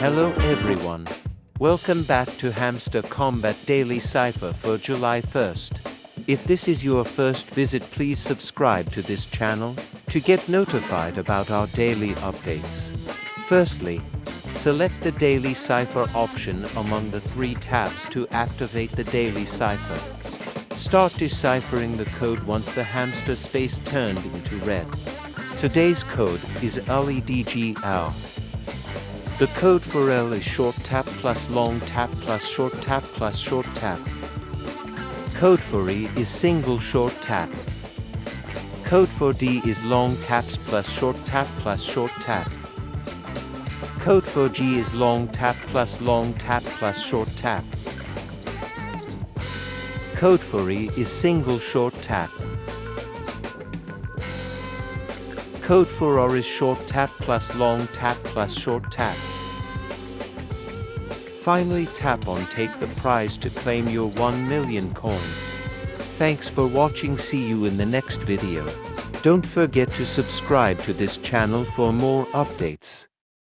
Hello everyone. Welcome back to HAMSTER Combat Daily Cipher for July 1st. If this is your first visit, please subscribe to this channel to get notified about our daily updates. Firstly, select the Daily Cipher option among the three tabs to activate the Daily Cipher. Start deciphering the code once the hamster space turned into red. Today's code is LEDGL. The code for L is short tap plus long tap plus short tap plus short tap. Code for E is single short tap. Code for D is long taps plus short tap plus short tap. Code for G is long tap plus short tap. Code for E is single short tap. Code for R is short tap plus long tap plus short tap. Finally, tap on Take the Prize to claim your 1 million coins. Thanks for watching. See you in the next video. Don't forget to subscribe to this channel for more updates.